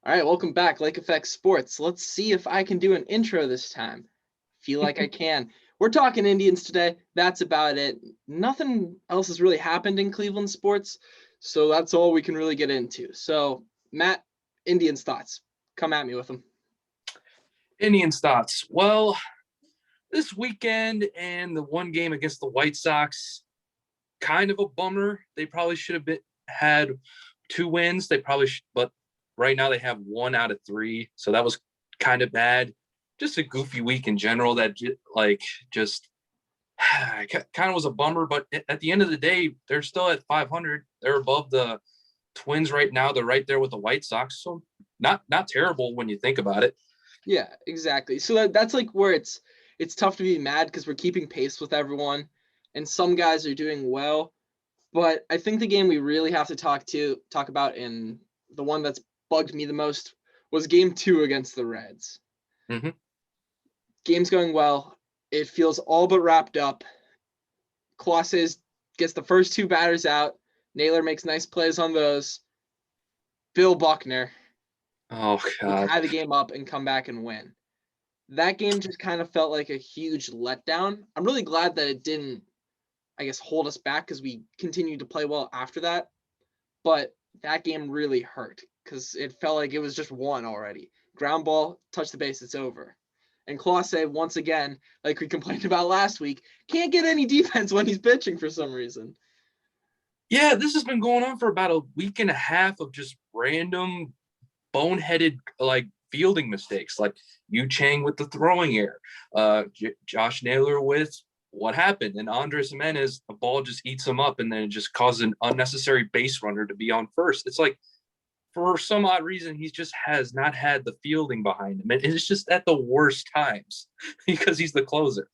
All right, welcome back, Lake Effect Sports. Let's see if I can do an intro this time. Feel like I can. We're talking Indians today. That's about it. Nothing else has really happened in Cleveland sports, so that's all we can really get into. So, Matt, Indians thoughts. Come at me with them. Indians thoughts. Well, this weekend and the one game against the White Sox, kind of a bummer. They probably should have had 2 wins. They probably should, but right now they have 1 out of 3. So that was kind of bad. Just a goofy week in general that just kind of was a bummer. But at the end of the day, they're still at 500. They're above the Twins right now. They're right there with the White Sox. So not terrible when you think about it. Yeah, exactly. So that's like where it's tough to be mad because we're keeping pace with everyone, and some guys are doing well. But I think the game we really have to talk about, and the one that's bugged me the most, was Game 2 against the Reds. Mm-hmm. Game's going well. It feels all but wrapped up. Clauses gets the first 2 batters out. Naylor makes nice plays on those. Bill Buckner Oh, would God. tie the game up and come back and win. That game just kind of felt like a huge letdown. I'm really glad that it didn't, I guess, hold us back because we continued to play well after that. But that game really hurt because it felt like it was just won already. Ground ball, touch the base, it's over. And Clausse, once again, like we complained about last week, can't get any defense when he's pitching for some reason. Yeah, this has been going on for about a week and a half of just random boneheaded fielding mistakes, like Yu Chang with the throwing error, Josh Naylor with what happened, and Andres Jimenez, a ball just eats him up, and then it just causes an unnecessary base runner to be on first. It's like, for some odd reason, he just has not had the fielding behind him, and it's just at the worst times because he's the closer.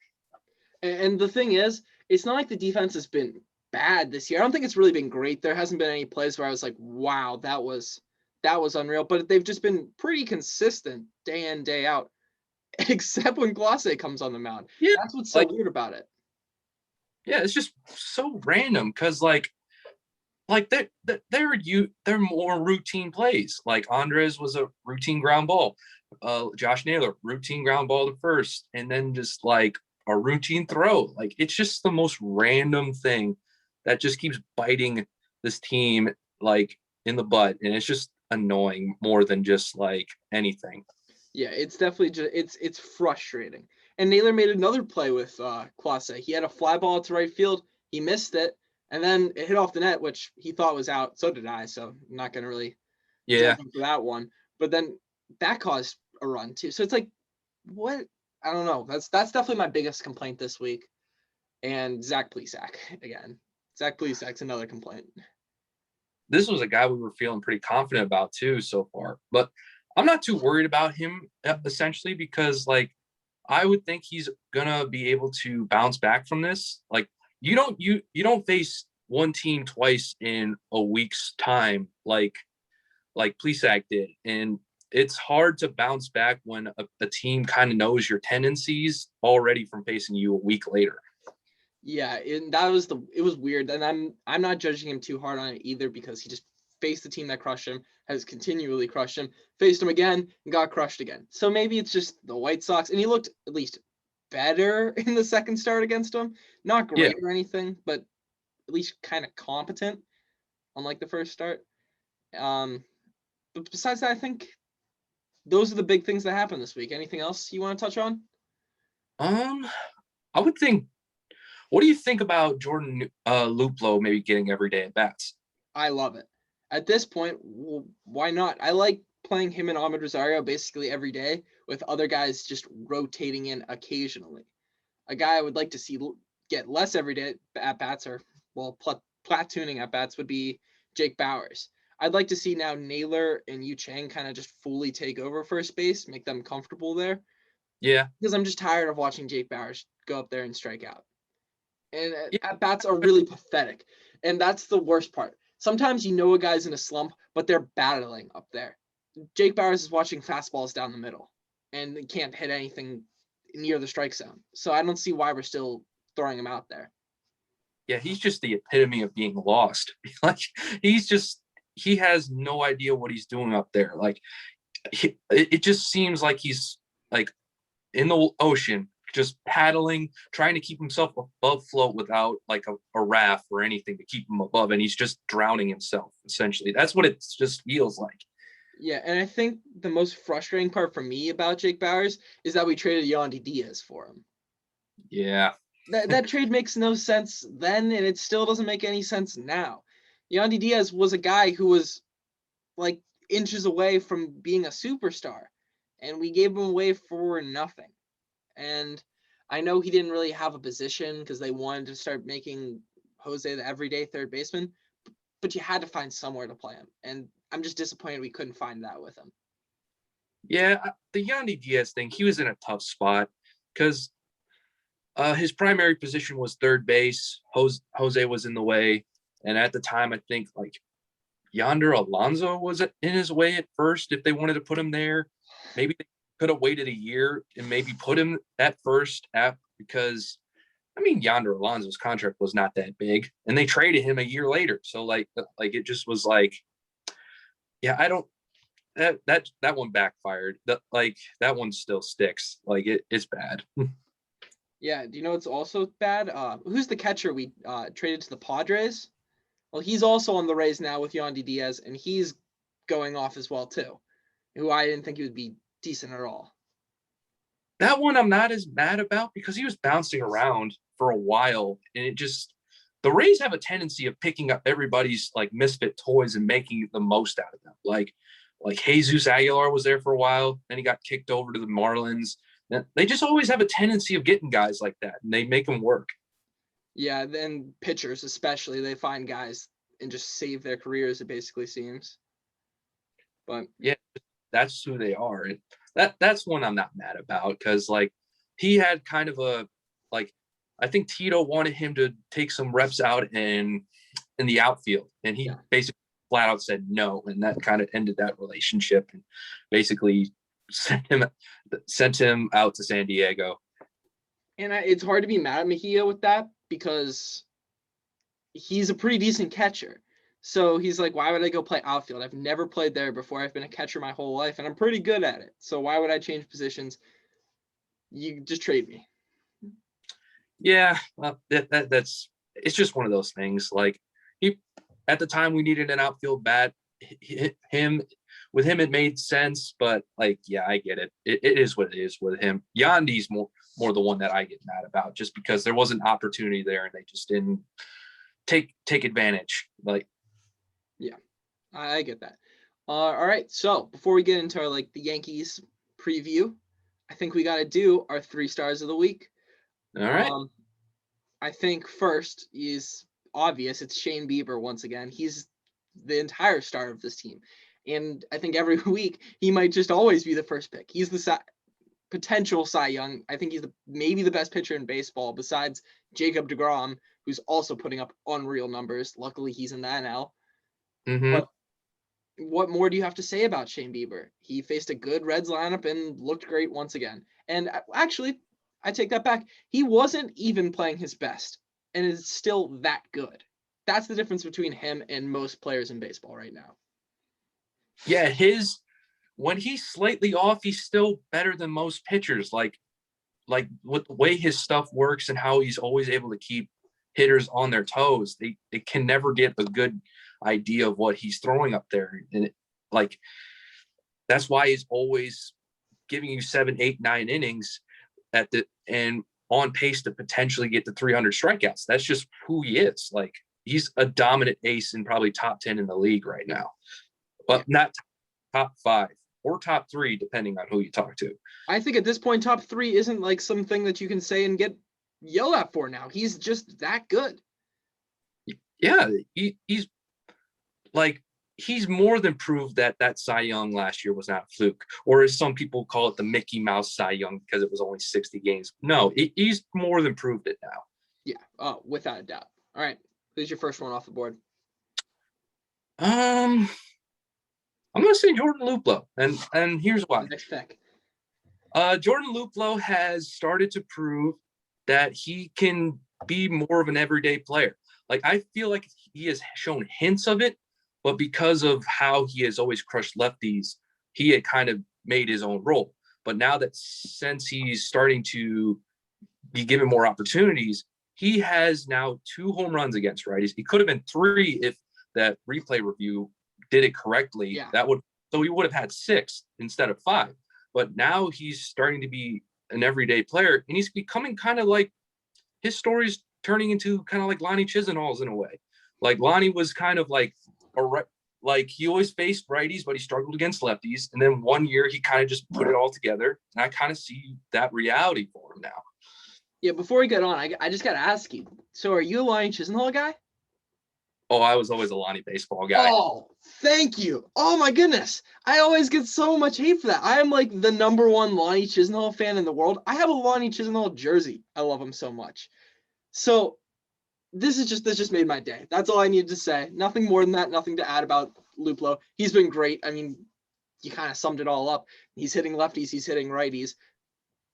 And the thing is, it's not like the defense has been bad this year. I don't think it's really been great. There hasn't been any plays where I was like, wow, that was unreal. But they've just been pretty consistent day in, day out, except when Clausse comes on the mound. Yeah, That's what's so weird about it. Yeah, it's just so random because they're more routine plays. Like Andres was a routine ground ball. Josh Naylor, routine ground ball to first, and then just like a routine throw. Like, it's just the most random thing that just keeps biting this team like in the butt, and it's just annoying more than just like anything. Yeah, it's definitely just it's frustrating. And Naylor made another play with Clausse. He had a fly ball to right field. He missed it, and then it hit off the net, which he thought was out. So did I. So I'm not gonna really Yeah, judge him for that one. But then that caused a run too. So it's like, what? I don't know. That's definitely my biggest complaint this week. And Zach Plesac again. Zach Plesac's another complaint. this was a guy we were feeling pretty confident about too so far, but I'm not too worried about him essentially because I would think he's gonna be able to bounce back from this. Like, you don't face one team twice in a week's time like Plesac did, and it's hard to bounce back when a team kind of knows your tendencies already from facing you a week later. Yeah, and it was weird, and I'm not judging him too hard on it either because he just faced the team that crushed him, has continually crushed him, faced him again, and got crushed again. So maybe it's just the White Sox, and he looked at least better in the second start against them. Not Yeah, great or anything, but at least kind of competent, unlike the first start. Um, but besides that, I think those are the big things that happened this week. Anything else you want to touch on? um, I would think. What do you think about Jordan Luplow maybe getting everyday at bats? I love it. At this point, well, why not? I like playing him and Ahmed Rosario basically every day with other guys just rotating in occasionally. A guy I would like to see get less everyday at bats or, well, platooning at bats would be Jake Bowers. I'd like to see now Naylor and Yu Chang kind of just fully take over first base, make them comfortable there. Yeah, Because I'm just tired of watching Jake Bowers go up there and strike out. And yeah, at bats are really pathetic. And that's the worst part. Sometimes you know a guy's in a slump, but they're battling up there. Jake Bowers is watching fastballs down the middle and can't hit anything near the strike zone. So I don't see why we're still throwing him out there. yeah. He's just the epitome of being lost. Like, he has no idea what he's doing up there. Like, it just seems like he's like in the ocean, just paddling, trying to keep himself above float without like a raft or anything to keep him above, and he's just drowning himself. Essentially, that's what it just feels like. Yeah, and I think the most frustrating part for me about Jake Bauers is that we traded Yandy Diaz for him. Yeah. That trade makes no sense then, and it still doesn't make any sense now. Yandy Diaz was a guy who was like inches away from being a superstar, and we gave him away for nothing. And I know he didn't really have a position because they wanted to start making Jose the everyday third baseman, but you had to find somewhere to play him. And I'm just disappointed we couldn't find that with him. Yeah, the Yandy Diaz thing, he was in a tough spot because his primary position was third base. Jose was in the way. And at the time, I think like Yonder Alonso was in his way at first if they wanted to put him there. Maybe they could have waited a year and maybe put him at first because, I mean, Yonder Alonso's contract was not that big. And they traded him a year later. So, like it just was like, yeah, I don't. That one backfired. That one still sticks. Like it's bad. Yeah, do you know what's also bad? Who's the catcher we traded to the Padres? Well, he's also on the Rays now with Yandy Diaz, and he's going off as well too. Who I didn't think he would be decent at all. That one I'm not as mad about because he was bouncing around for a while, and it just the Rays have a tendency of picking up everybody's like misfit toys and making the most out of them. Like Jesus Aguilar was there for a while, then he got kicked over to the Marlins. They just always have a tendency of getting guys like that, and they make them work. Yeah, then pitchers especially, they find guys and just save their careers, it basically seems. But yeah, that's who they are. And that's one I'm not mad about because like he had kind of a like I think Tito wanted him to take some reps out in the outfield, and he basically flat out said no, and that kind of ended that relationship and basically sent him out to San Diego. And it's hard to be mad at Mejia with that because he's a pretty decent catcher. So he's like, why would I go play outfield? I've never played there before. I've been a catcher my whole life, and I'm pretty good at it. So why would I change positions? You just trade me. Yeah, well, that's it's just one of those things. Like at the time we needed an outfield bat. With him it made sense, but like yeah, I get it. It is what it is with him. Yandy's more the one that I get mad about, just because there was an opportunity there and they just didn't take advantage. Like yeah, I get that. All right, so before we get into our the Yankees preview, I think we got to do our 3 stars of the week. All right. I think first is obvious. It's Shane Bieber once again. He's the entire star of this team. And I think every week he might just always be the first pick. He's the potential Cy Young. I think he's maybe the best pitcher in baseball besides Jacob deGrom, who's also putting up unreal numbers. Luckily, he's in the NL. Mm-hmm. But what more do you have to say about Shane Bieber? He faced a good Reds lineup and looked great once again. And actually, I take that back. He wasn't even playing his best and is still that good. That's the difference between him and most players in baseball right now. Yeah, when he's slightly off, he's still better than most pitchers. Like with the way his stuff works and how he's always able to keep hitters on their toes, they can never get a good idea of what he's throwing up there. And that's why he's always giving you 7, 8, 9 innings and on pace to potentially get to 300 strikeouts. That's just who he is. Like he's a dominant ace and probably top 10 in the league right now, but not top 5 or top 3, depending on who you talk to. I think at this point, top 3 isn't like something that you can say and get yelled at for now. He's just that good. Yeah, he's more than proved that Cy Young last year was not a fluke, or as some people call it, the Mickey Mouse Cy Young because it was only 60 games. No, he's more than proved it now. Yeah, without a doubt. All right, who's your first one off the board? I'm going to say Jordan Luplow, and here's why. Next pick. Jordan Luplow has started to prove that he can be more of an everyday player. Like I feel like he has shown hints of it, but because of how he has always crushed lefties, he had kind of made his own role. But now that since he's starting to be given more opportunities, he has now 2 home runs against righties. He could have been 3 if that replay review did it correctly. Yeah. So he would have had 6 instead of 5. But now he's starting to be an everyday player, and he's becoming kind of like, his story's turning into kind of like Lonnie Chisenhall's in a way. Like Lonnie was kind of like he always faced righties, but he struggled against lefties. And then one year he kind of just put it all together. And I kind of see that reality for him now. Yeah, before we get on, I just got to ask you. So are you a Lonnie Chisenhall guy? Oh, I was always a Lonnie baseball guy. Oh, thank you. Oh, my goodness. I always get so much hate for that. I am like the #1 Lonnie Chisenhall fan in the world. I have a Lonnie Chisenhall jersey. I love him so much. So this just made my day. That's all I needed to say. Nothing more than that. Nothing to add about Luplow. He's been great. I mean, you kind of summed it all up. He's hitting lefties. He's hitting righties.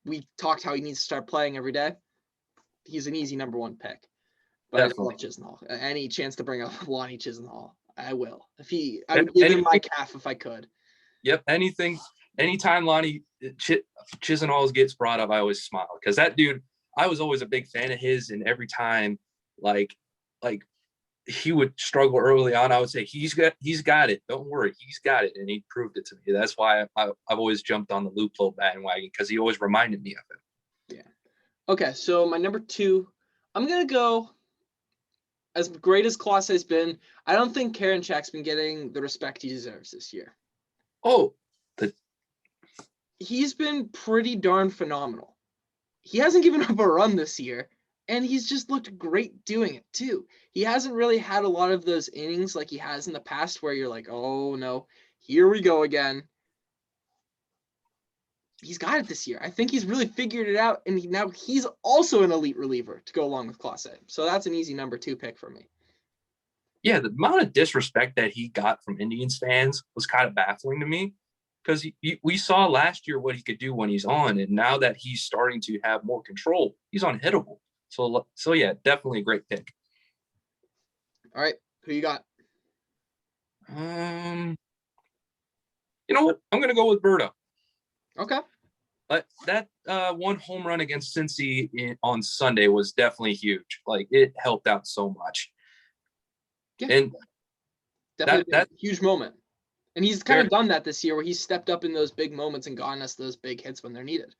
We talked how he needs to start playing every day. He's an easy #1 pick. But I love Chisenhall. Any chance to bring up Lonnie Chisenhall, I will. I would give him my calf if I could. Yep. Anytime Lonnie Chisenhall gets brought up, I always smile because that dude, I was always a big fan of his, and every time like he would struggle early on, I would say he's got it. Don't worry, he's got it, and he proved it to me. That's why I've always jumped on the Luplow bandwagon, because he always reminded me of it. Yeah. Okay, so my #2, I'm gonna go. As great as Clase's been, I don't think Karinchak's been getting the respect he deserves this year. Oh, he's been pretty darn phenomenal. He hasn't given up a run this year, and he's just looked great doing it too. He hasn't really had a lot of those innings like he has in the past where you're like, oh no, here we go again. He's got it this year. I think he's really figured it out, and now he's also an elite reliever to go along with Clase. So that's an easy #2 pick for me. Yeah, the amount of disrespect that he got from Indians fans was kind of baffling to me, because we saw last year what he could do when he's on, and now that he's starting to have more control, he's unhittable. So yeah, definitely a great pick. All right, who you got? You know what? I'm gonna go with Berto. Okay. But that 1 home run against Cincy on Sunday was definitely huge. Like, it helped out so much. Yeah. And definitely that a huge moment. And he's kind of done that this year, where he's stepped up in those big moments and gotten us those big hits when they're needed.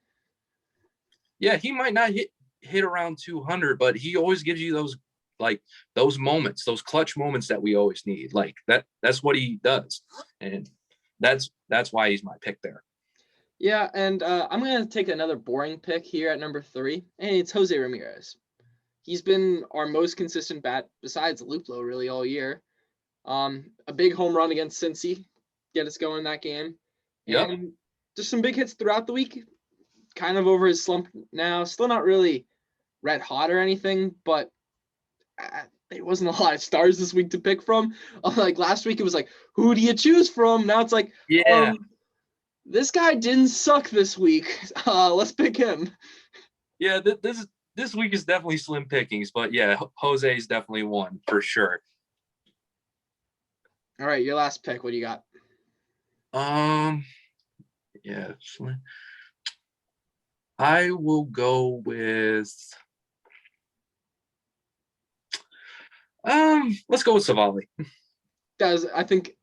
Yeah, he might not hit around 200, but he always gives you those moments, those clutch moments that we always need. Like that's what he does. And that's why he's my pick there. Yeah, and I'm going to take another boring pick here at #3, and it's Jose Ramirez. He's been our most consistent bat besides Luplow really all year. A big home run against Cincy, get us going in that game. Yep. And just some big hits throughout the week. Kind of over his slump now. Still not really red hot or anything, but there wasn't a lot of stars this week to pick from. Like last week, it was like, who do you choose from? Now it's like, yeah, this guy didn't suck this week. Let's pick him. Yeah, this week is definitely slim pickings, but yeah, Jose is definitely one for sure. All right, your last pick. What do you got? Yeah, I will go with let's go with Savali. I think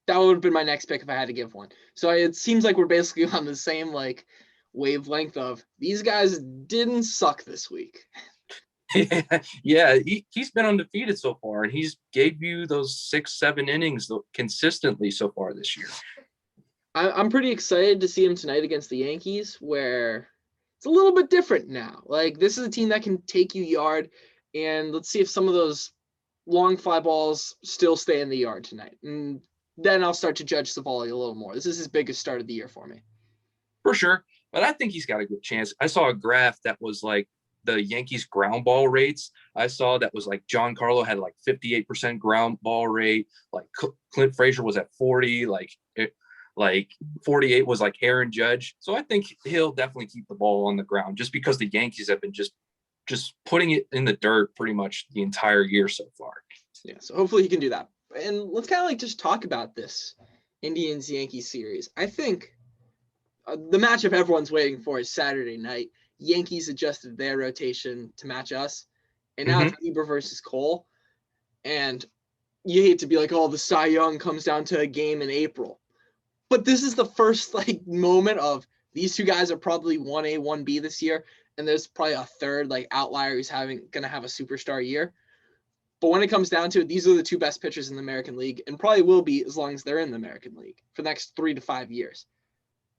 that would have been my next pick if I had to give one. So it seems like we're basically on the same wavelength of these guys didn't suck this week. Yeah, he's been undefeated so far, and he's gave you those 6-7 innings consistently so far this year. I'm pretty excited to see him tonight against the Yankees, where it's a little bit different now. Like, this is a team that can take you yard, and let's see if some of those long fly balls still stay in the yard tonight. And then I'll start to judge Savali a little more. This is his biggest start of the year for me. For sure. But I think he's got a good chance. I saw a graph that was like the Yankees ground ball rates. I saw that was like Giancarlo had like 58% ground ball rate. Like Clint Frazier was at 40. Like 48 was like Aaron Judge. So I think he'll definitely keep the ball on the ground, just because the Yankees have been just putting it in the dirt pretty much the entire year so far. Yeah, so hopefully he can do that. And let's kind of just talk about this Indians-Yankees series. I think the matchup everyone's waiting for is Saturday night. Yankees adjusted their rotation to match us, and now Mm-hmm. it's Bieber versus Cole. And you hate to be like, oh, the Cy Young comes down to a game in April. But this is the first like moment of these two guys are probably 1A, 1B this year, and there's probably a third like outlier who's gonna have a superstar year. But when it comes down to it, these are the two best pitchers in the American League, and probably will be as long as they're in the American League for the next 3 to 5 years.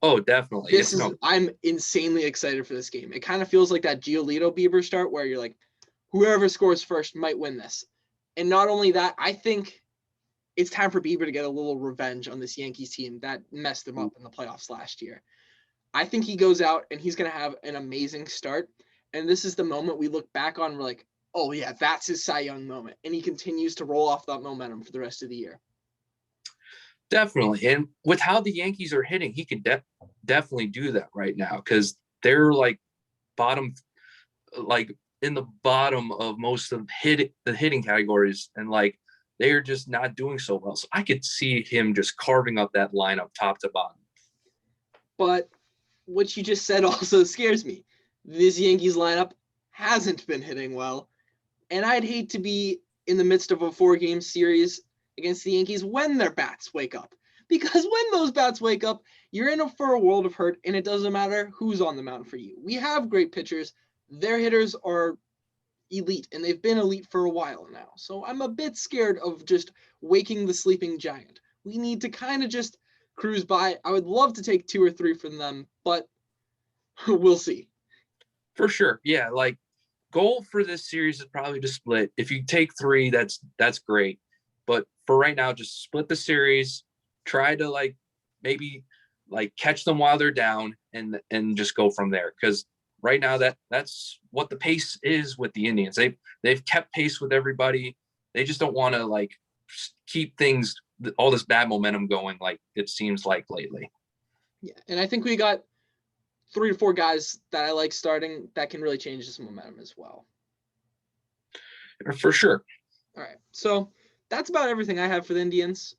Oh, definitely. I'm insanely excited for this game. It kind of feels like that Giolito Bieber start where you're like, whoever scores first might win this. And not only that, I think it's time for Bieber to get a little revenge on this Yankees team that messed him up in the playoffs last year. I think he goes out and he's going to have an amazing start. And this is the moment we look back on. We're like, oh, yeah, that's his Cy Young moment. And he continues to roll off that momentum for the rest of the year. Definitely. And with how the Yankees are hitting, he could definitely do that right now because they're like bottom, like in the bottom of most of the hitting categories. And like they're just not doing so well. So I could see him just carving up that lineup top to bottom. But what you just said also scares me. This Yankees lineup hasn't been hitting well. And I'd hate to be in the midst of a 4-game series against the Yankees when their bats wake up. Because when those bats wake up, you're in for a world of hurt, and it doesn't matter who's on the mound for you. We have great pitchers. Their hitters are elite, and they've been elite for a while now. So I'm a bit scared of just waking the sleeping giant. We need to kind of just cruise by. I would love to take 2 or 3 from them, but we'll see. For sure. Yeah, like goal for this series is probably to split. If you take 3, that's great. But for right now, just split the series. Try to like maybe like catch them while they're down and just go from there. Because right now that's what the pace is with the Indians. They've kept pace with everybody. They just don't want to like keep things all this bad momentum going like it seems like lately. Yeah, and I think we got 3 to 4 guys that I like starting that can really change this momentum as well. For sure. All right, so that's about everything I have for the Indians.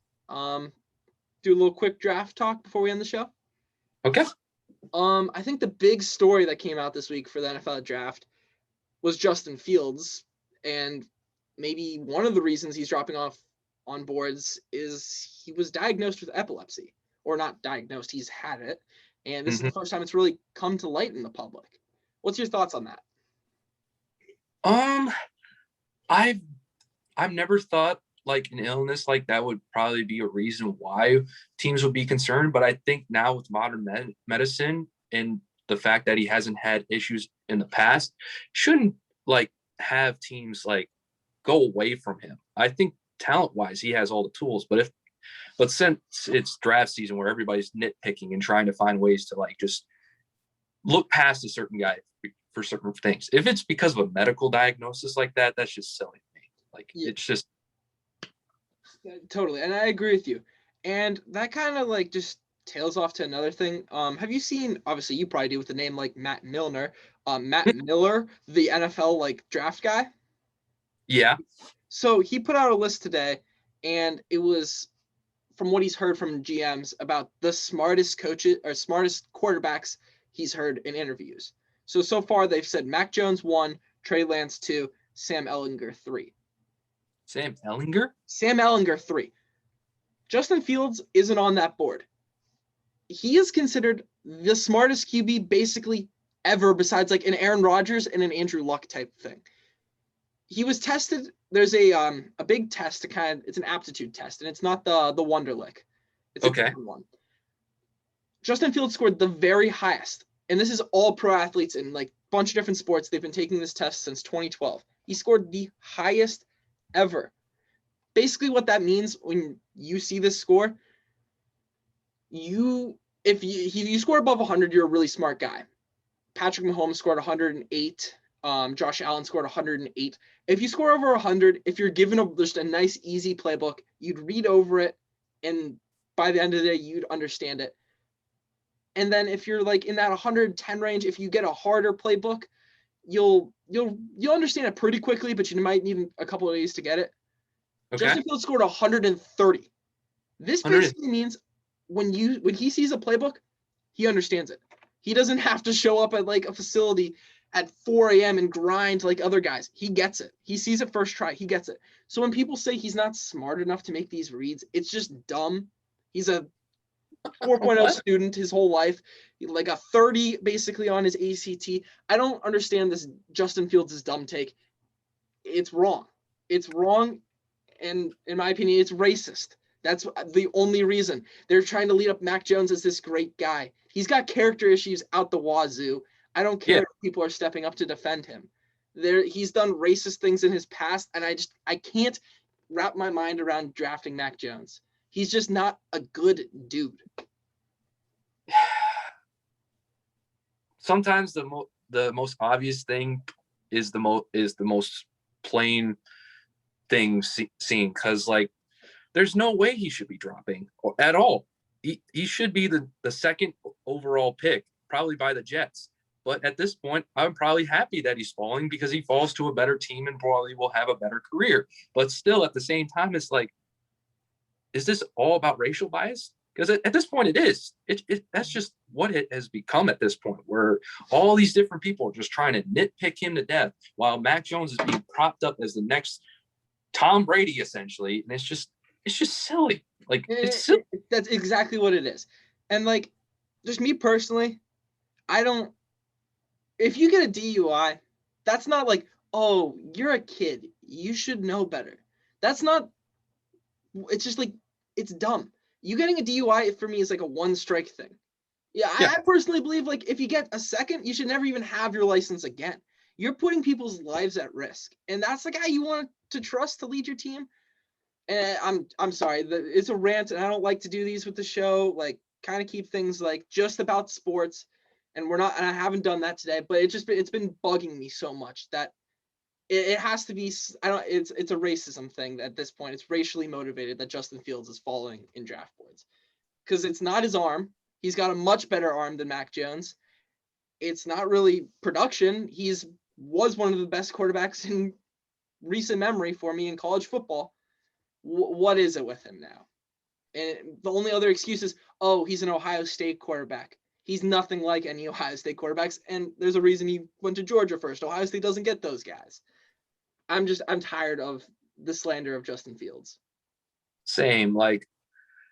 Do a little quick draft talk before we end the show. Okay. I think the big story that came out this week for the NFL draft was Justin Fields, and maybe one of the reasons he's dropping off on boards is he was diagnosed with epilepsy, or not diagnosed, he's had it, and this is the first time it's really come to light in the public. What's your thoughts on that? I've never thought like an illness like that would probably be a reason why teams would be concerned. But I think now with modern medicine and the fact that he hasn't had issues in the past, shouldn't like have teams like go away from him. I think talent wise, he has all the tools, but since it's draft season where everybody's nitpicking and trying to find ways to like just look past a certain guy for certain things. If it's because of a medical diagnosis like that, that's just silly to me. Like It's just totally, and I agree with you. And that kind of like just tails off to another thing. Have you seen? Obviously, you probably do with a name like Matt Milner. Matt Miller, the NFL like draft guy. Yeah. So he put out a list today, and it was from what he's heard from GMs about the smartest coaches or smartest quarterbacks he's heard in interviews. So far they've said Mac Jones 1, Trey Lance 2, Sam Ehlinger 3. Sam Ehlinger? Sam Ehlinger 3. Justin Fields isn't on that board. He is considered the smartest QB basically ever besides like an Aaron Rodgers and an Andrew Luck type thing. He was tested. There's a big test to it's an aptitude test, and it's not the Wonderlic. It's a different one. Justin Fields scored the very highest, and this is all pro athletes in like a bunch of different sports. They've been taking this test since 2012. He scored the highest ever. Basically, what that means when you see this score, if you score above 100, you're a really smart guy. Patrick Mahomes scored 108. Josh Allen scored 108. If you score over 100, if you're given just a nice, easy playbook, you'd read over it, and by the end of the day, you'd understand it. And then if you're like in that 110 range, if you get a harder playbook, you'll understand it pretty quickly, but you might need a couple of days to get it. Okay. Justin Fields scored 130. This basically means when he sees a playbook, he understands it. He doesn't have to show up at like a facility at 4 a.m. and grind like other guys. He gets it. He sees it first try. He gets it. So when people say he's not smart enough to make these reads, it's just dumb. He's a 4.0 student his whole life, like a 30 basically on his ACT. I don't understand this Justin Fields' dumb take. It's wrong. It's wrong. And in my opinion, it's racist. That's the only reason. They're trying to lead up Mac Jones as this great guy. He's got character issues out the wazoo. I don't care if people are stepping up to defend him. He's done racist things in his past, and I can't wrap my mind around drafting Mac Jones. He's just not a good dude. Sometimes the most obvious thing is the most plain thing seen, because like there's no way he should be dropping at all. He should be the second overall pick, probably by the Jets. But at this point, I'm probably happy that he's falling, because he falls to a better team and probably will have a better career. But still, at the same time, it's like, is this all about racial bias? Because at this point, it is. That's just what it has become at this point, where all these different people are just trying to nitpick him to death, while Mac Jones is being propped up as the next Tom Brady, essentially. And it's just silly. Like, it's silly. That's exactly what it is. And like, just me personally, if you get a DUI, that's not like, oh, you're a kid, you should know better. That's not, it's just like, it's dumb. You getting a DUI for me is like a one strike thing. Yeah. I personally believe like if you get a second, you should never even have your license again. You're putting people's lives at risk. And that's the guy you want to trust to lead your team. And I'm sorry, it's a rant, and I don't like to do these with the show, like kind of keep things like just about sports. And I haven't done that today, but it's been bugging me so much that it has to be, it's a racism thing at this point. It's racially motivated that Justin Fields is falling in draft boards, because it's not his arm. He's got a much better arm than Mac Jones. It's not really production. Was one of the best quarterbacks in recent memory for me in college football. What is it with him now? And the only other excuse is, oh, he's an Ohio State quarterback. He's nothing like any Ohio State quarterbacks, and there's a reason he went to Georgia first. Ohio State doesn't get those guys. I'm tired of the slander of Justin Fields. Same. Like,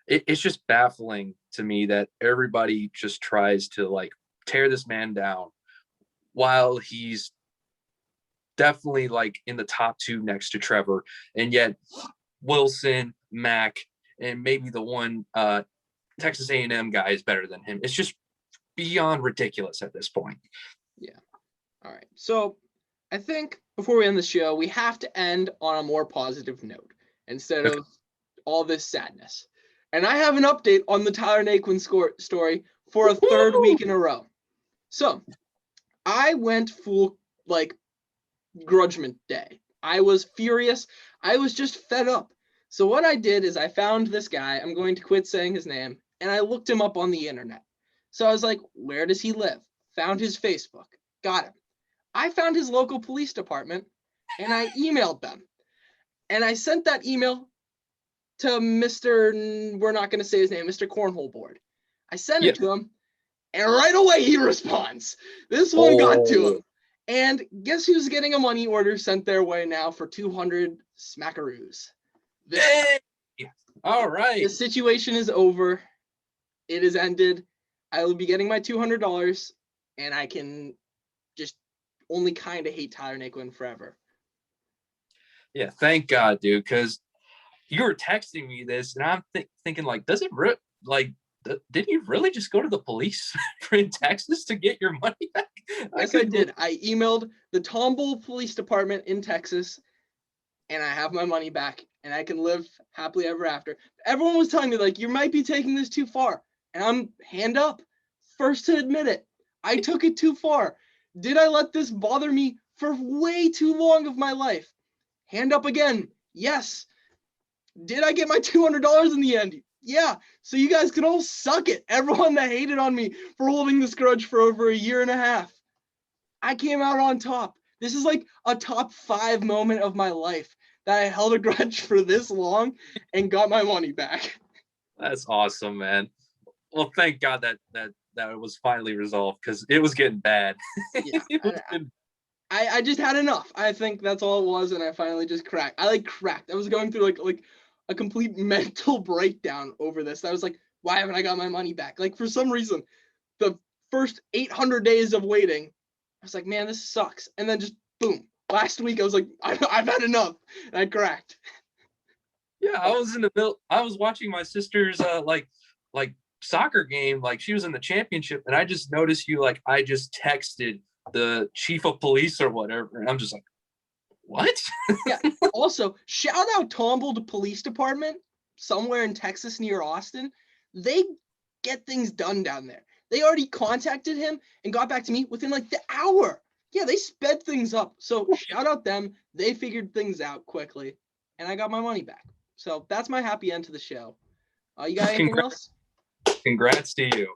it's just baffling to me that everybody just tries to like tear this man down, while he's definitely like in the top two next to Trevor, and yet Wilson, Mac, and maybe the one Texas A&M guy is better than him. It's just beyond ridiculous at this point. Yeah. All right. So I think before we end the show, we have to end on a more positive note instead of all this sadness. And I have an update on the Tyler Naquin story for a third week in a row. So I went full like grudgement day. I was furious. I was just fed up. So what I did is I found this guy. I'm going to quit saying his name. And I looked him up on the internet. So I was like, where does he live? Found his Facebook. Got him. I found his local police department, and I emailed them. And I sent that email to Mr. We're not going to say his name, Mr. Cornhole Board. I sent it to him, and right away he responds. This one got to him. And guess who's getting a money order sent their way now for 200 smackaroos? All right. The situation is over. It is ended. I will be getting my $200, and I can just only kind of hate Tyler Naquin forever. Yeah, thank God, dude, because you were texting me this, and I'm thinking, like, did you really just go to the police in Texas to get your money back? Yes, I did. I emailed the Tomball Police Department in Texas, and I have my money back, and I can live happily ever after. Everyone was telling me, like, you might be taking this too far. And I'm hand up, first to admit it. I took it too far. Did I let this bother me for way too long of my life? Hand up again. Yes. Did I get my $200 in the end? Yeah. So you guys can all suck it. Everyone that hated on me for holding this grudge for over a year and a half. I came out on top. This is like a top 5 moment of my life that I held a grudge for this long and got my money back. That's awesome, man. Well, thank God that it was finally resolved because it was getting bad. Yeah, It was getting- I just had enough. I think that's all it was, and I finally just cracked. I cracked. I was going through like a complete mental breakdown over this. I was like, why haven't I got my money back? Like for some reason, the first 800 days of waiting, I was like, man, this sucks. And then just boom. Last week I was like, I've had enough, and I cracked. Yeah, I was in the middle. I was watching my sister's like soccer game. Like she was in the championship, and I just noticed you. Like I just texted the chief of police or whatever, and I'm just like, what? Yeah. Also, shout out Tomball Police Department somewhere in Texas near Austin. They get things done down there. They already contacted him and got back to me within like the hour. Yeah, they sped things up. So shout out them. They figured things out quickly, and I got my money back. So that's my happy end to the show. You got anything else? Congrats to you.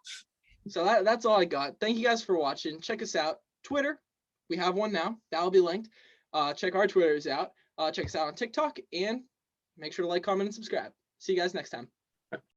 So that's all I got. Thank you guys for watching. Check us out. Twitter, we have one now. That'll be linked. Check our Twitters out. Check us out on TikTok, and make sure to like, comment, and subscribe. See you guys next time.